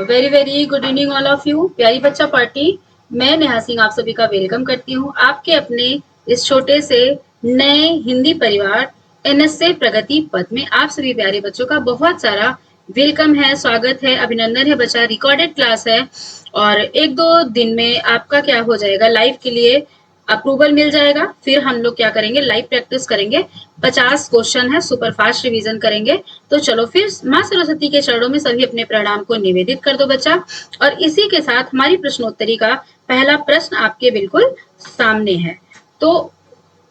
Very very good evening all of you. प्यारी बच्चा party, मैं नेहा सिंह आप सभी का वेलकम करती हूँ आपके अपने इस छोटे से नए हिंदी परिवार एनएसए प्रगति पथ में। आप सभी प्यारे बच्चों का बहुत सारा वेलकम है, स्वागत है, अभिनंदन है बच्चा। रिकॉर्डेड क्लास है और एक दो दिन में आपका क्या हो जाएगा, लाइव के लिए अप्रूवल मिल जाएगा। फिर हम लोग क्या करेंगे, लाइव प्रैक्टिस करेंगे। 50 क्वेश्चन है, सुपर फास्ट रिवीजन करेंगे। तो चलो फिर माँ सरस्वती के चरणों में सभी अपने प्रणाम को निवेदित कर दो बच्चा। और इसी के साथ हमारी प्रश्नोत्तरी का पहला प्रश्न आपके बिल्कुल सामने है। तो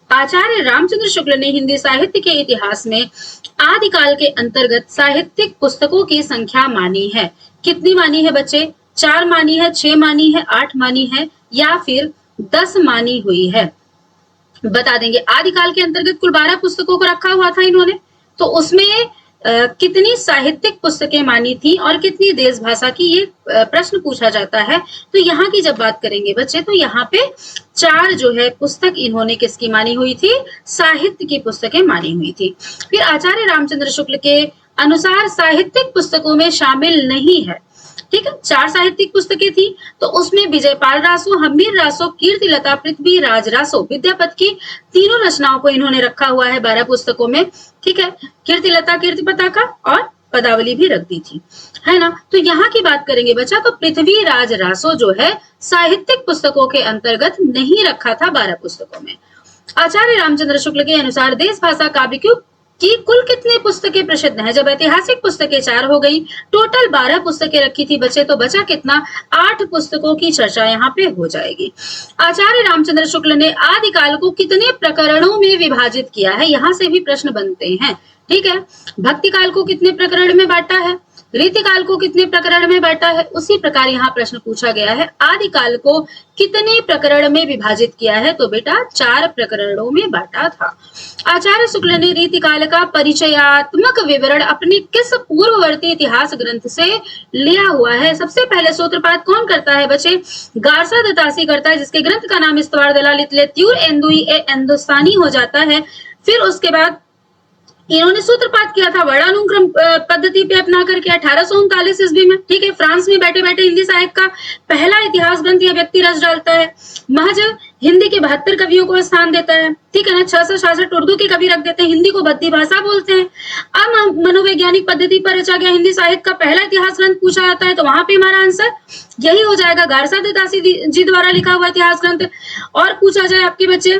आचार्य रामचंद्र शुक्ल ने हिंदी साहित्य के इतिहास में आदिकाल के अंतर्गत साहित्यिक पुस्तकों की संख्या मानी है। कितनी मानी है बच्चे? 4 मानी है, 6 मानी है, 8 मानी है या फिर 10 मानी हुई है? बता देंगे। आदिकाल के अंतर्गत कुल 12 पुस्तकों को रखा हुआ था इन्होंने। तो उसमें कितनी साहित्यिक पुस्तकें मानी थी और कितनी देश भाषा की, ये प्रश्न पूछा जाता है। तो यहाँ की जब बात करेंगे बच्चे, तो यहाँ पे 4 जो है पुस्तक इन्होंने किसकी मानी हुई थी? साहित्य की पुस्तकें मानी हुई थी। फिर आचार्य रामचंद्र शुक्ल के अनुसार साहित्यिक पुस्तकों में शामिल नहीं है। ठीक है, 4 साहित्यिक पुस्तकें थी। तो उसमें विजयपाल रासो, हम्मीर रासो, कीर्तिलता, पृथ्वीराज रासो, विद्यापति की तीनों रचनाओं को इन्होंने रखा हुआ है 12 पुस्तकों में। ठीक है, कीर्तिलता कीर्तिपताका और पदावली भी रख दी थी, है ना। तो यहाँ की बात करेंगे बच्चा, तो पृथ्वीराज रासो जो है साहित्यिक पुस्तकों के अंतर्गत नहीं रखा था 12 पुस्तकों में। आचार्य रामचंद्र शुक्ल के अनुसार देश भाषा काव्य की कुल कितनी पुस्तकें प्रसिद्ध हैं? जब ऐतिहासिक पुस्तकें 4 हो गई, टोटल 12 पुस्तकें रखी थी बच्चे, तो बचा कितना? 8 पुस्तकों की चर्चा यहाँ पे हो जाएगी। आचार्य रामचंद्र शुक्ल ने आदिकाल को कितने प्रकरणों में विभाजित किया है? यहाँ से भी प्रश्न बनते हैं। ठीक है, भक्ति काल को कितने प्रकरण में बांटा है? रीतिकाल को कितने प्रकरण में बांटा है? उसी प्रकार यहाँ प्रश्न पूछा गया है, आदिकाल को कितने प्रकरण में विभाजित किया है? तो बेटा 4 प्रकरणों में बांटा था। आचार्य शुक्ल ने रीतिकाल का परिचयात्मक विवरण अपने किस पूर्ववर्ती इतिहास ग्रंथ से लिया हुआ है? सबसे पहले सूत्रपात कौन करता है बच्चे? गारसा दत्तासी करता है, जिसके ग्रंथ का नाम इस्तवार दलालित त्यूर एंदुई ए हिंदुस्तानी हो जाता है। फिर उसके बाद इन्होंने सूत्रपात किया था वर्णानुक्रम पद्धति पे अपना करके 1839 ईस्वी में। ठीक है, फ्रांस में बैठे बैठे हिंदी साहित्य का पहला इतिहास ग्रंथ यह व्यक्ति रच डालता है। महज हिंदी के 72 कवियों को स्थान देता है। ठीक है ना, 666 उर्दू के कवि रख देते हैं, हिंदी को बद्दी भाषा बोलते हैं। अब मनोवैज्ञानिक पद्धति पर रचा गया हिंदी साहित्य का पहला इतिहास ग्रंथ पूछा जाता है, तो वहां पे हमारा आंसर यही हो जाएगा, गारसा दत्तासी जी द्वारा लिखा हुआ इतिहास ग्रंथ। और पूछा जाए आपके बच्चे,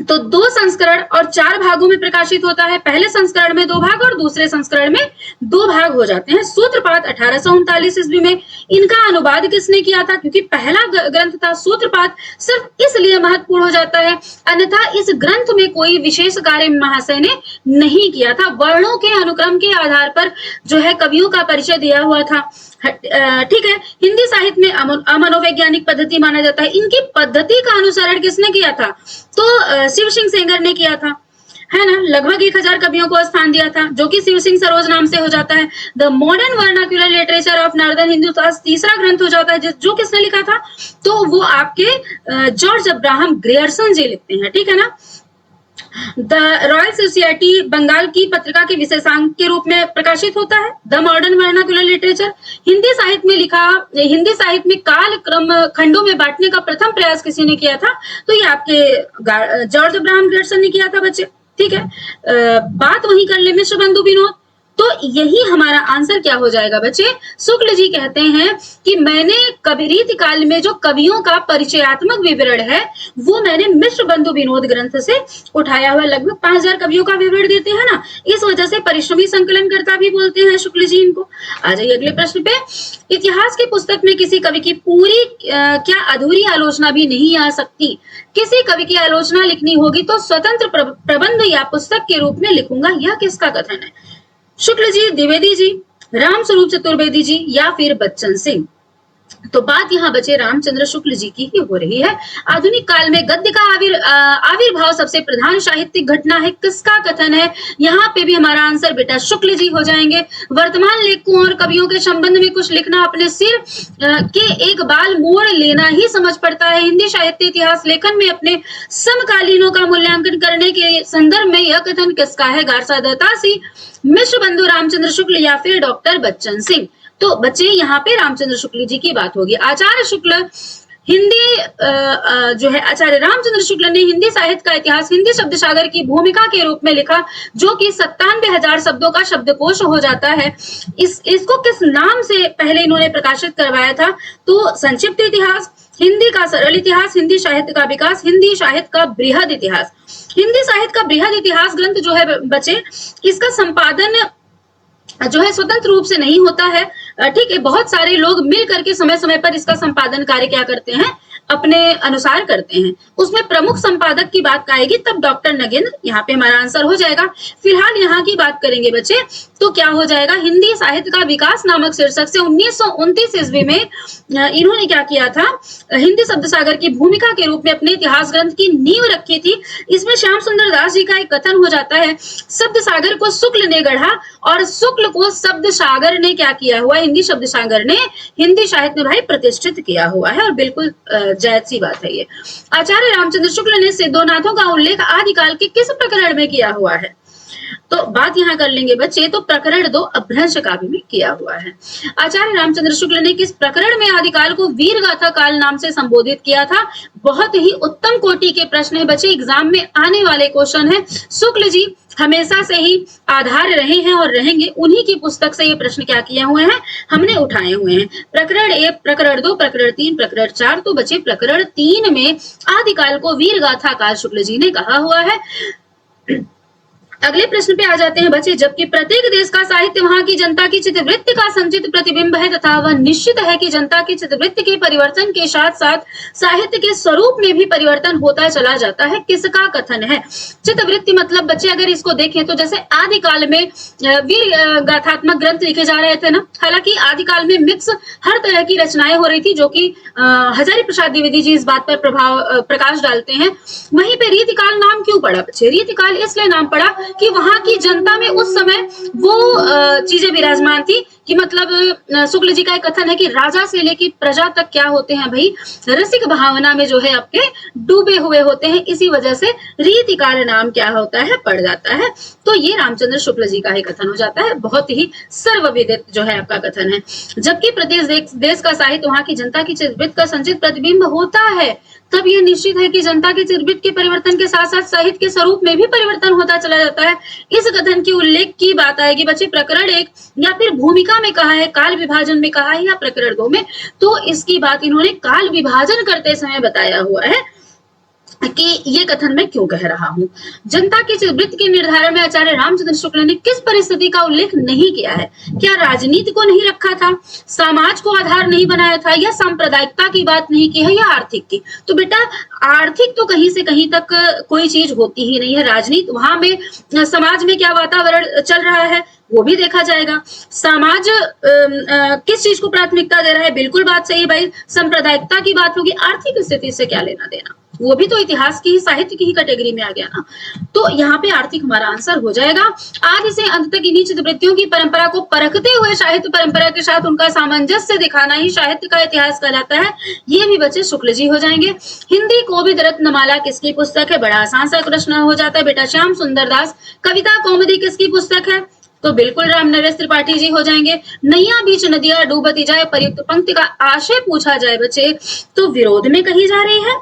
तो 2 संस्करण और 4 भागों में प्रकाशित होता है। पहले संस्करण में 2 भाग और दूसरे संस्करण में 2 भाग हो जाते हैं। सूत्रपात 1839 ईस्वी में। इनका अनुवाद किसने किया था? क्योंकि पहला ग्रंथ था। सूत्रपात सिर्फ इसलिए महत्वपूर्ण हो जाता है, अन्यथा इस ग्रंथ में कोई विशेष कार्य महाशय ने नहीं किया था। वर्णों के अनुक्रम के आधार पर जो है कवियों का परिचय दिया हुआ था। ठीक है, हिंदी साहित्य में अमनोवैज्ञानिक पद्धति माना जाता है। इनकी पद्धति का अनुसरण किसने किया था? तो शिव सिंह सेंगर ने किया था, है ना। लगभग 1000 कवियों को स्थान दिया था, जो कि शिव सिंह सरोज नाम से हो जाता है। The modern vernacular literature of northern Hindustan तीसरा ग्रंथ हो जाता है, जो किसने लिखा था? तो वो आपके जॉर्ज अब्राहम ग्रियर्सन जी लिखते हैं। ठीक है ना। द रॉयल सोसाइटी बंगाल की पत्रिका के विशेषांक के रूप में प्रकाशित होता है। The modern vernacular literature Hindi साहित्य में लिखा, हिंदी साहित्य में काल क्रम खंडों में बांटने का प्रथम प्रयास किसी ने किया था? तो ये आपके जॉर्ज अब्राहम ग्रियर्सन ने किया था बच्चे। ठीक है, बात वहीं कर ले मिश्र बंधु विनोद। तो यही हमारा आंसर क्या हो जाएगा बच्चे? शुक्ल जी कहते हैं कि मैंने कवि रीतिकाल में जो कवियों का परिचयात्मक विवरण है वो मैंने मिश्र बंधु विनोद ग्रंथ से उठाया हुआ। लगभग 5000 कवियों का विवरण देते हैं ना, इस वजह से परिश्रमी संकलनकर्ता भी बोलते हैं शुक्ल जी इनको। आ जाइए अगले प्रश्न पे। इतिहास की पुस्तक में किसी कवि की पूरी क्या अधूरी आलोचना भी नहीं आ सकती? किसी कवि की आलोचना लिखनी होगी तो स्वतंत्र प्रबंध या पुस्तक के रूप में लिखूंगा, यह किसका कथन है? शुक्ल जी, द्विवेदी जी, राम स्वरूप चतुर्वेदी जी या फिर बच्चन सिंह? तो बात यहाँ बचे रामचंद्र शुक्ल जी की ही हो रही है। आधुनिक काल में गद्य का आविर्भाव सबसे प्रधान साहित्यिक घटना है, किसका कथन है? यहाँ पे भी हमारा आंसर बेटा शुक्ल जी हो जाएंगे। वर्तमान लेखकों और कवियों के संबंध में कुछ लिखना अपने सिर के एक बाल मोड़ लेना ही समझ पड़ता है। हिंदी साहित्य इतिहास लेखन में अपने समकालीनों का मूल्यांकन करने के संदर्भ में यह कथन किसका है? गारसा दत्तासी, मिश्र बंधु रामचंद्र शुक्ल या फिर डॉक्टर बच्चन सिंह? तो बच्चे यहाँ पे रामचंद्र शुक्ल जी की बात होगी। आचार्य शुक्ल हिंदी जो है आचार्य रामचंद्र शुक्ल ने हिंदी साहित्य का इतिहास हिंदी शब्द सागर की भूमिका के रूप में लिखा, जो कि 97,000 शब्दों का शब्दकोश हो जाता है। इसको किस नाम से पहले इन्होंने प्रकाशित करवाया था? तो संक्षिप्त इतिहास, हिंदी का सरल इतिहास, हिंदी साहित्य का विकास, हिंदी साहित्य का बृहद इतिहास। हिंदी साहित्य का बृहद इतिहास ग्रंथ जो है बच्चे, इसका संपादन जो है स्वतंत्र रूप से नहीं होता है, ठीक है। बहुत सारे लोग मिल करके समय समय पर इसका संपादन कार्य क्या करते हैं? अपने अनुसार करते हैं। उसमें प्रमुख संपादक की बात आएगी तब डॉक्टर नगेंद्र, यहाँ पे हमारा आंसर हो जाएगा। फिलहाल यहाँ की बात करेंगे बच्चे तो क्या हो जाएगा? हिंदी साहित्य का विकास नामक शीर्षक से 1929 ईस्वी में इन्होंने क्या किया था? हिंदी शब्द सागर की भूमिका के रूप में अपने इतिहास ग्रंथ की नींव रखी थी। इसमें श्याम सुंदर दास जी का एक कथन हो जाता है, शब्द सागर को शुक्ल ने गढ़ा और शुक्ल को शब्द सागर ने क्या किया हुआ? हिंदी शब्द सागर ने हिंदी साहित्य में भाई प्रतिष्ठित किया हुआ है, और बिल्कुल जायज सी बात है ये। आचार्य रामचंद्र शुक्ल ने सिद्धोनाथों का उल्लेख आदिकाल के किस प्रकरण में किया हुआ है? तो बात यहाँ कर लेंगे बच्चे, तो प्रकरण 2 अपभ्रंश काव्य में किया हुआ है। आचार्य रामचंद्र शुक्ल ने किस प्रकरण में आदिकाल को वीर गाथा काल नाम से संबोधित किया था? बहुत ही उत्तम कोटि के प्रश्न है बच्चे, एग्जाम में आने वाले क्वेश्चन है। शुक्ल जी हमेशा से ही आधार रहे हैं और रहेंगे, उन्हीं की पुस्तक से ये प्रश्न क्या किए हुए हैं? हमने उठाए हुए हैं। प्रकरण 1, प्रकरण 2, प्रकरण 3, प्रकरण 4। तो बच्चे प्रकरण 3 में आदिकाल को वीर गाथा काल शुक्ल जी ने कहा हुआ है। अगले प्रश्न पे आ जाते हैं बच्चे, जबकि प्रत्येक देश का साहित्य वहां की जनता की चित्तवृत्ति का संचित प्रतिबिंब है तथा वह निश्चित है कि जनता की चित्तवृत्ति के परिवर्तन के साथ साथ साहित्य के स्वरूप में भी परिवर्तन होता चला जाता है, किसका कथन है? चित्तवृत्ति मतलब बच्चे अगर इसको देखें तो जैसे आदिकाल में वीर गाथात्मक ग्रंथ लिखे जा रहे थे ना, हालांकि आदिकाल में मिक्स हर तरह की रचनाएं हो रही थी, जो कि हजारी प्रसाद द्विवेदी जी इस बात पर प्रकाश डालते हैं। वहीं पे रीतिकाल नाम क्यों पड़ा बच्चे? रीतिकाल इसलिए नाम पड़ा कि वहां की जनता में उस समय वो चीजें विराजमान थी कि मतलब शुक्ल जी का एक कथन है कि राजा से लेकर प्रजा तक क्या होते हैं भाई? रसिक भावना में जो है आपके डूबे हुए होते हैं। इसी वजह से रीतिकाल नाम क्या होता है? पड़ जाता है। तो ये रामचंद्र शुक्ल जी का ही कथन हो जाता है, बहुत ही सर्वविदित जो है आपका कथन है। जबकि प्रदेश देश का साहित्य वहां की जनता की चित्तवृत्ति का संचित प्रतिबिंब होता है, तब यह निश्चित है कि जनता के चित्तवृत्ति के परिवर्तन के साथ साथ साहित्य के स्वरूप में भी परिवर्तन होता चला जाता है। इस कथन की उल्लेख की बात आएगी बच्चे प्रकरण 1 या फिर भूमिका में कहा है, काल विभाजन में कहा है, या प्रकरण 2 में। तो इसकी बात इन्होंने काल विभाजन करते समय बताया हुआ है कि ये कथन मैं क्यों कह रहा हूं। जनता की चित्तवृत्ति के निर्धारण में आचार्य रामचंद्र शुक्ल ने किस परिस्थिति का उल्लेख नहीं किया है? क्या राजनीति को नहीं रखा था, समाज को आधार नहीं बनाया था, या सांप्रदायिकता की बात नहीं की है, या आर्थिक की? तो बेटा आर्थिक तो कहीं से कहीं तक कोई चीज होती ही नहीं है। राजनीति वहां में समाज में क्या वातावरण चल रहा है वो भी देखा जाएगा। समाज किस चीज को प्राथमिकता दे रहा है? बिल्कुल बात सही है भाई, सांप्रदायिकता की बात होगी। आर्थिक स्थिति से क्या लेना देना? वो भी तो इतिहास की ही साहित्य की ही कैटेगरी में आ गया ना। तो यहाँ पे आर्थिक हमारा आंसर हो जाएगा। आदि से अंत तक इन्हीं चित्तवृत्तियों की परंपरा को परखते हुए साहित्य परंपरा के साथ उनका सामंजस्य दिखाना ही साहित्य का इतिहास कहलाता है। ये भी बच्चे शुक्ल जी हो जाएंगे। हिंदी कोविद रत्नमाला किसकी पुस्तक है? बड़ा आसान सा प्रश्न हो जाता है बेटा, श्याम सुंदर दास। कविता कौमुदी किसकी पुस्तक है? तो बिल्कुल राम नरेश त्रिपाठी जी हो जाएंगे। नैया बीच नदिया डूबती जाए प्रयुक्त पंक्ति का आशय पूछा जाए बच्चे तो विरोध में कही जा रही है,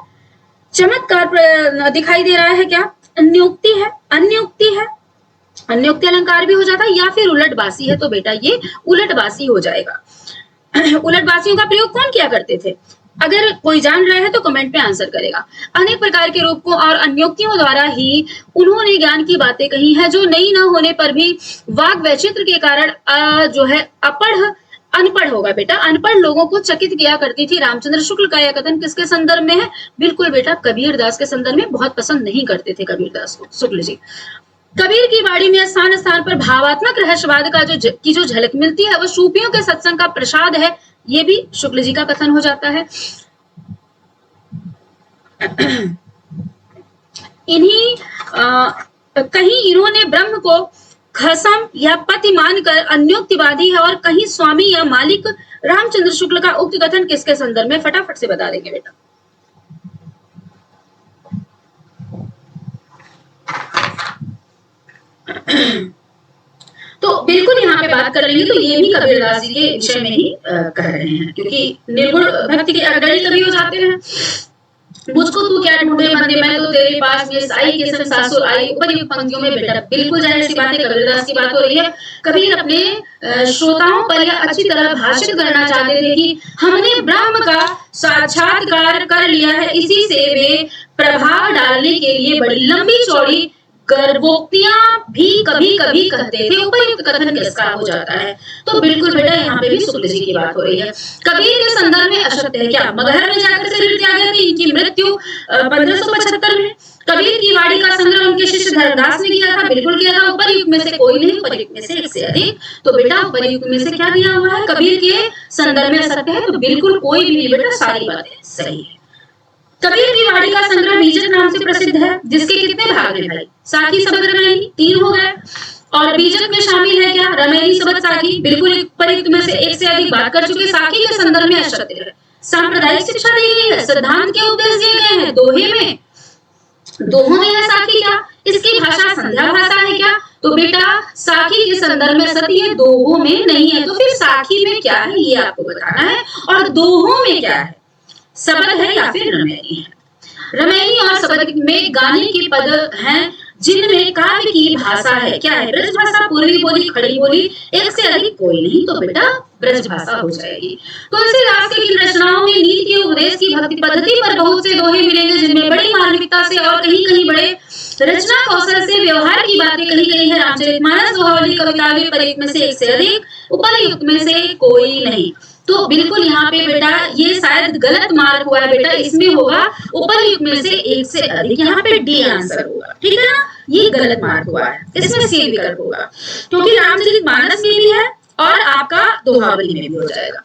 चमत्कार दिखाई दे रहा है, क्या अन्योक्ति है? अन्योक्ति है, अन्योक्ति अलंकार भी हो जाता है, या फिर उलटबासी है। तो बेटा ये उलटबासी हो जाएगा। उलटबासियों का प्रयोग कौन किया करते थे? अगर कोई जान रहा है तो कमेंट में आंसर करेगा। अनेक प्रकार के रूपकों और अन्योक्तियों द्वारा ही उन्होंने ज्ञान की बातें कही हैं, जो नई न होने पर भी वाग वैचित्र के कारण जो है अनपढ़ होगा बेटा, अनपढ़ लोगों को चकित किया करती थी। रामचंद्र शुक्ल का यह कथन किसके संदर्भ में है? बिल्कुल बेटा कबीर दास के संदर्भ में। बहुत पसंद नहीं करते थे कबीर दास को शुक्ल जी। कबीर की बाड़ी में स्थान स्थान पर भावात्मक रहस्यवाद का जो झलक मिलती है, वह सूफियों के सत्संग का प्रसाद है, ये भी शुक्ल जी का कथन हो जाता है। कहीं इन्होंने ब्रह्म को खसम या पति मानकर अन्योक्तिवादी है, और कहीं स्वामी या मालिक रामचंद्र शुक्ल का उक्त कथन किसके संदर्भ में, फटाफट से बता देंगे बेटा। तो बिल्कुल यहाँ पे बात कर लेंगे तो ये भी कबीरदास जी के विषय में ही कह रहे हैं, क्योंकि निर्गुण भक्ति के अग्रणी कवि हो जाते हैं। मुझको तू क्या ढूंढे बंदे, मैं तो तेरे पास में साई के संग सासुर आई, ऊपर पंक्तियों में बेटा बिल्कुल जाहिर सी बात है कबीरदास की बात हो रही है। कबीर अपने श्रोताओं पर यह अच्छी तरह भाषित करना चाहते थे कि हमने ब्रह्म का साक्षात्कार कर लिया है, इसी से वे प्रभाव डालने के लिए बड़ी लंबी चौड़ी गर्भोक्तियां भी कभी कभी कहते थे। उपयुक्त कथन किसका हो जाता है, तो बिल्कुल बेटा यहाँ पे भी शुक्ल जी की बात हो रही है। कबीर के संदर्भ में असत्य है क्या, मगहर में जाकर शरीर त्यागे थे, इनकी मृत्यु 1575 में। कबीर की वाणी का संग्रह उनके शिष्य धर्मदास ने किया था, बिल्कुल किया था। उपयुक्त में से कोई नहीं, उपयुक्त में से एक से अधिक। तो बेटा उपयुक्त में से क्या दिया हुआ है, कबीर के संदर्भ में असत्य है, तो बिल्कुल कोई भी नहीं बेटा, सारी बातें सही है। कबीर की वाणी का संग्रह बीजक नाम से प्रसिद्ध है, जिसके कितने भाग हैं भाई, साखी सबद रमैनी, 3 हो गए। और बीजक में शामिल है क्या, रमैनी सबद साखी, बिल्कुल उपयुक्त में से एक से अधिक बात कर चुके। साखी के संदर्भ में असत्य है, सांप्रदायिक शिक्षा दी गई है, सिद्धांत के उपदेश दिए गए हैं, दोहों में है साखी क्या, इसकी भाषा संध्या भाषा है क्या, तो बेटा साखी के संदर्भ में सत्य है, दोहों में नहीं है। तो फिर साखी में क्या है ये आपको बताना है, और दोहों में क्या है, सबद है या फिर रमैनी है। रमैनी और सबद में गाने के पद हैं, जिनमें काव्य की भाषा है, क्या है, ब्रज भाषा, पूर्वी बोली, खड़ी बोली, एक से अधिक कोई नहीं, तो बेटा ब्रज भाषा हो जाएगी। तुलसीदास की रचनाओं में नीति के उपदेश की भक्ति पद्धति पर बहुत से दोहे मिलेंगे, जिनमें बड़ी मार्मिकता से और कहीं कहीं बड़े रचना कौशल से व्यवहार की बातें कही गई है। रामचरितमानस, दोहावली, कविता में उपयुक्त में से एक से अधिक, उपयुक्त में से कोई नहीं। तो बिल्कुल यहाँ पे बेटा ये शायद गलत मार्क हुआ है बेटा, इसमें होगा उपयुक्त में से एक से अधिक, यहाँ पे डी आंसर होगा, ठीक है ना, ये गलत मार्क हुआ है, इसमें सी विकल्प होगा, क्योंकि रामचरितमानस में भी है और आपका दोहावली में भी हो जाएगा।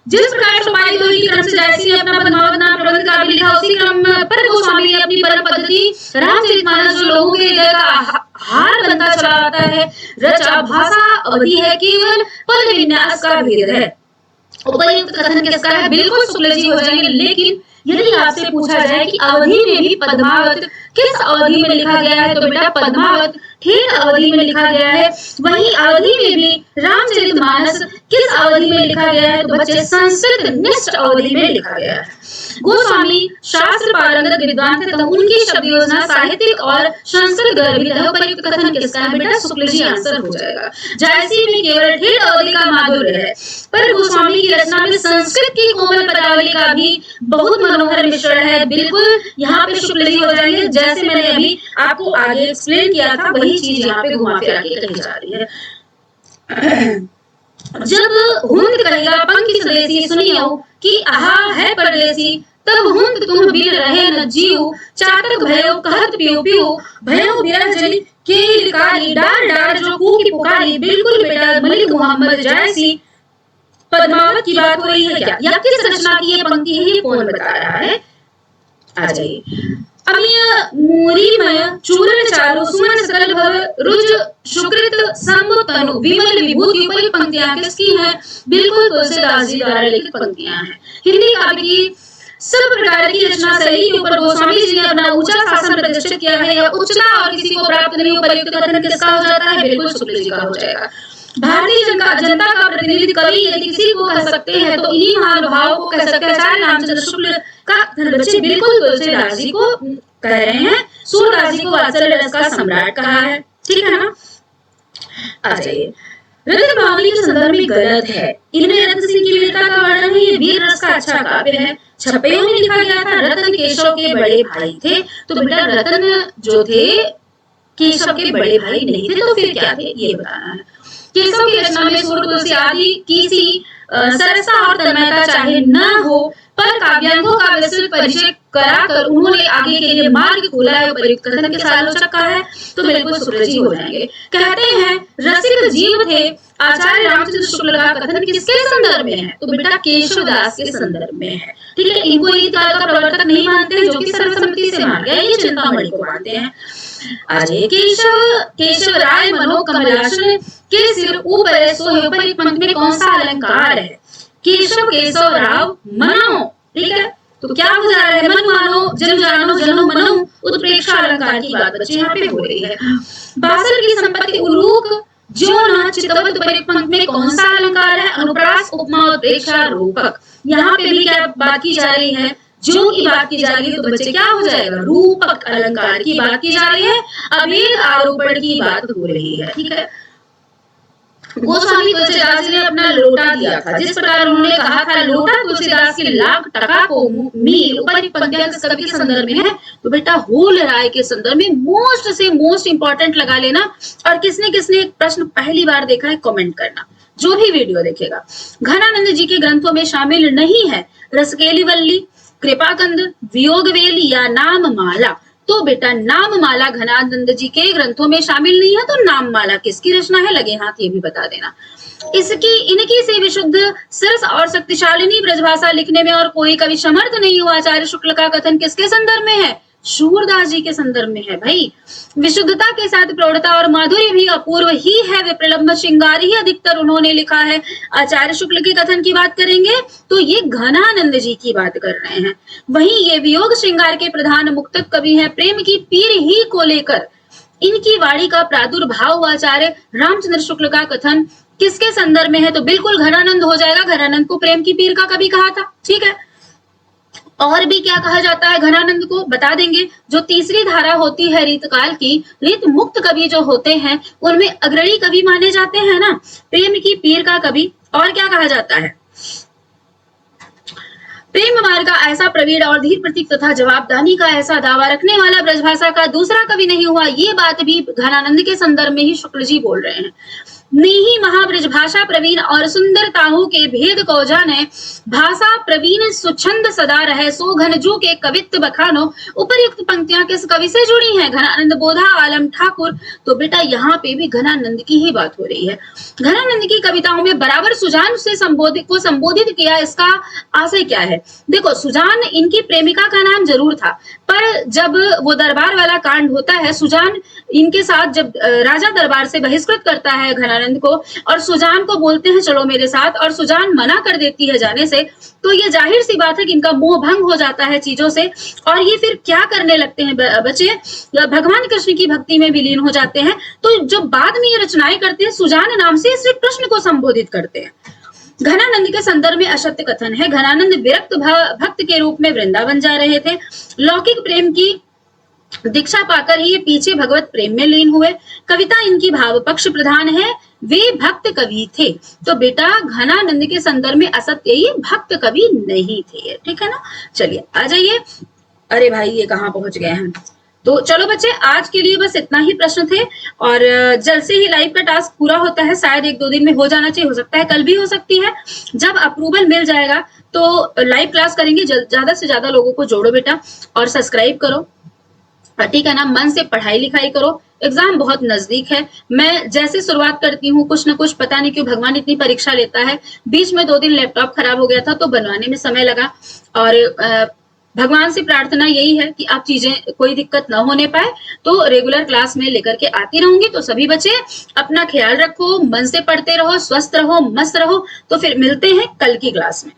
जिस प्रकार छपाई दोही की क्रम से जैसी अपना पद्मावत नाम प्रबंध का लिखा, उसी क्रम पर गोस्वामी ने अपनी परम पद्धति रामचरितमानस जो लोगों के हृदय का हार बनता चला आता है, रचा भाषा अवधि है, केवल पद विन्यास का भेद है। उपयुक्त कथन किसका है, बिल्कुल शुक्ल जी हो जाएंगे। लेकिन यदि आपसे पूछा जाए कि अवधि में भी पद्मावत किस अवधि में लिखा गया है, तो बेटा पद्मावत ठेठ अवधि में लिखा गया है। वहीं अवधि में भी रामचरितमानस किस अवधि में लिखा गया है, तो बच्चे संस्कृत निष्ठ अवधि में लिखा गया है। गोस्वामी शास्त्र पारंगत विद्वान थे, तथा उनकी शब्द योजना साहित्यिक और संस्कृत गर्भित है। उपयुक्त कथन किसका है बेटा, शुक्ल जी आंसर हो जाएगा। जायसी में केवल ठेठ अवधि का माधुर्य है, पर गोस्वामी की रचना में संस्कृत की कोमल पदावली का भी बहुत मनोहर मिश्रण है। बिल्कुल यहाँ पे शुक्ल जी हो जाएंगे, जैसे मैंने अभी आपको आगे एक्सप्लेन किया था वही चीज यहाँ पे घुमा फिरा के कही जा रही है। जब हुंद कहेगा पंखी स्वदेशी सुनियो कि आहा है परदेसी, तब हुंद तुम बिन रहे न जीव, चातक भयो कहत पियो पियो, भयो बिरह जली के लिकारी, डार डार जो कूकी पुकारी। बिल्कुल बेटा मलिक मोहम्मद जायसी पद्मावत की बात हो रही है क्या, या किस रचना की ये पंक्ति है, ये कौन बता रहा है, आ जाइए। अमीय मूरीमय चूर्ण चारु सुमन सकल भव, रुज शुकृत संभु तनु विमल विभूति। उपयुक्त पंक्तियां किसकी हैं, बिल्कुल तुलसीदास जी द्वारा लिखित पंक्तियां हैं। हिंदी काव्य की सब प्रकार की रचना शैली के ऊपर गोस्वामी जी ने अपना ऊंचा शासन प्रतिष्ठित किया है। यह उच्चता और किसी को प्राप्त नहीं। उपयुक्त कथन किसका हो जाता है, बिल्कुल शुक्ल जी का हो जाएगा। भारतीय जनता का प्रतिनिधि कवि यदि किसी को कह सकते हैं तो इन्हीं महानुभावों को कह सकते हैं। आचार्य रामचंद्र शुक्ल का बच्चे बिल्कुल तुलसीदास जी को कह रहे हैं। सूरदास जी को वात्सल्य रस का सम्राट कहा है, ठीक है ना। आ जाइए, रत्न बावली के संदर्भ में गलत है। इनमें रत्न सिंह की वीरता का वर्णन है। ये वीर रस का अच्छा काव्य है। छपेयों में लिखा गया था रतन केशव के बड़े भाई थे, तो बेटा रतन जो थे केशव के बड़े भाई नहीं थे, तो फिर क्या थे ये बताना है। केशव की रचना में सूर तुलसी आदि किसी सरसा और तन्मयता चाहे न हो, पर काव्यांगों का विस्तृत परिचय कराकर उन्होंने आगे के लिए मार्ग खोला है, उपयुक्त कथन के आलोचक का है, तो बिल्कुल शुक्ल जी हो जाएंगे। कहते हैं रसिक जीव थे आचार्य रामचंद्र शुक्ल का कथन किसके संदर्भ में है, तो बेटा केशवदास के संदर्भ में है। ठीक है, इनको रीतिकाल का प्रवर्तक नहीं मानते, जो कि सर्वसम्मति से मान गया, ये चिंतामणि को मानते हैं। अरे केशव राय मनो कमलासन के सिर ऊपर सोहे पर एक पंक्ति में कौन सा अलंकार है, केशव राव मनो। ठीक है, तो क्या हो जा रहा है, मन मानो जन जानो जनो मनो, उत्प्रेक्षा अलंकार की बात बच्चे यहाँ पे हो रही है। बासर की संपत्ति उलूक जो न चितवत पर एक पंक्ति में कौन सा अलंकार है, अनुप्रास उपमा उत्प्रेक्षा रूपक। यहाँ पे भी क्या बात की जा रही है, जो की बात की जा रही है, तो बच्चे क्या हो जाएगा, रूपक अलंकार की बात की जा रही है, अभेद आरोपण की बात हो रही है। ठीक है, गोस्वामी तुलसीदास जी ने अपना लोटा दिया था, जिस प्रकार उन्होंने कहा था लोटा तुलसीदास की लाख टका को मील ऊपर पंक्तियां कवि के संदर्भ में है, तो बेटा होल राय के संदर्भ में मोस्ट से मोस्ट इंपॉर्टेंट लगा लेना। और किसने किसने एक प्रश्न पहली बार देखा है कमेंट करना, जो भी वीडियो देखेगा। घनानंद जी के ग्रंथों में शामिल नहीं है रसकेली वल्ली, कृपाकंद, वियोगवेल या नाम माला, तो बेटा नाम माला घनानंद जी के ग्रंथों में शामिल नहीं है, तो नाम माला किसकी रचना है, लगे हाथ ये भी बता देना। इनकी से विशुद्ध सरस और शक्तिशालिनी ब्रजभाषा लिखने में और कोई कवि समर्थ नहीं हुआ। आचार्य शुक्ल का कथन किसके संदर्भ में है, शूरदास जी के संदर्भ में है। भाई विशुद्धता के साथ प्रौढ़ता और माधुर्य भी अपूर्व ही है, वे प्रलंब श्रृंगार ही अधिकतर उन्होंने लिखा है। आचार्य शुक्ल के कथन की बात करेंगे तो ये घनानंद जी की बात कर रहे हैं। वहीं ये वियोग श्रृंगार के प्रधान मुक्तक कवि हैं, प्रेम की पीर ही को लेकर इनकी वाणी का प्रादुर्भाव। आचार्य रामचंद्र शुक्ल का कथन किसके संदर्भ में है, तो बिल्कुल घनानंद हो जाएगा। घनानंद को प्रेम की पीर का कवि कहा था। ठीक है, और भी क्या कहा जाता है घनानंद को बता देंगे। जो तीसरी धारा होती है रीतकाल की, रीत मुक्त कवि जो होते हैं उनमें अग्रणी कवि माने जाते हैं ना, प्रेम की पीर का कवि। और क्या कहा जाता है, प्रेम मार्ग का ऐसा प्रवीण और धीर प्रतीक तथा जवाबदानी का ऐसा दावा रखने वाला ब्रजभाषा का दूसरा कवि नहीं हुआ। ये बात भी घनानंद के संदर्भ में ही शुक्ल जी बोल रहे हैं। नीही महाब्रज भाषा प्रवीण और सुंदरताओं के भेद को जाने, भाषा प्रवीण सुछंद सदा रहे, सो घनजू के कवित्व बखानो। उपयुक्त पंक्तियां किस कवि से जुड़ी हैं, घनानंद बोधा आलम ठाकुर। तो बेटा यहाँ पे भी घनानंद की ही बात हो रही है। घनानंद की कविताओं में बराबर सुजान से संबोधित किया, इसका आशय क्या है। देखो सुजान इनकी प्रेमिका का नाम जरूर था, पर जब वो दरबार वाला कांड होता है, सुजान इनके साथ जब राजा दरबार से बहिष्कृत करता है घनानंद को, और सुजान को बोलते हैं चलो मेरे साथ, और सुजान मना कर देती है जाने से, तो ये जाहिर सी बात है कि इनका मोह भंग हो जाता है चीजों से, और ये फिर क्या करने लगते हैं बच्चे, भगवान कृष्ण की भक्ति में विलीन हो जाते हैं। तो जो बाद में ये रचनाएं करते हैं, सुजान नाम से श्री कृष्ण को संबोधित करते हैं। घनानंद के संदर्भ में असत्य कथन है। घनानंद विरक्त भक्त के रूप में वृंदावन जा रहे थे। लौकिक प्रेम की दीक्षा पाकर ही ये पीछे भगवत प्रेम में लीन हुए। कविता इनकी भाव पक्ष प्रधान है, वे भक्त कवि थे। तो बेटा घनानंद के संदर्भ में असत्य, ये भक्त कवि नहीं थे। ठीक है ना, चलिए आ जाइए। अरे भाई ये कहाँ पहुंच गए हैं। तो चलो बच्चे, आज के लिए बस इतना ही प्रश्न थे, और जल्द से ही लाइव का टास्क पूरा होता है, शायद 1-2 दिन में हो जाना चाहिए, हो सकता है कल भी हो सकती है। जब अप्रूवल मिल जाएगा तो लाइव क्लास करेंगे। ज्यादा से ज्यादा लोगों को जोड़ो बेटा, और सब्सक्राइब करो, ठीक है ना। मन से पढ़ाई लिखाई करो, एग्जाम बहुत नजदीक है। मैं जैसे शुरुआत करती हूँ, कुछ ना कुछ पता नहीं क्यों भगवान इतनी परीक्षा लेता है। बीच में 2 दिन लैपटॉप खराब हो गया था, तो बनवाने में समय लगा, और भगवान से प्रार्थना यही है कि आप चीजें कोई दिक्कत ना होने पाए। तो रेगुलर क्लास में लेकर के आती रहूंगी। तो सभी बच्चे अपना ख्याल रखो, मन से पढ़ते रहो, स्वस्थ रहो, मस्त रहो। तो फिर मिलते हैं कल की क्लास में।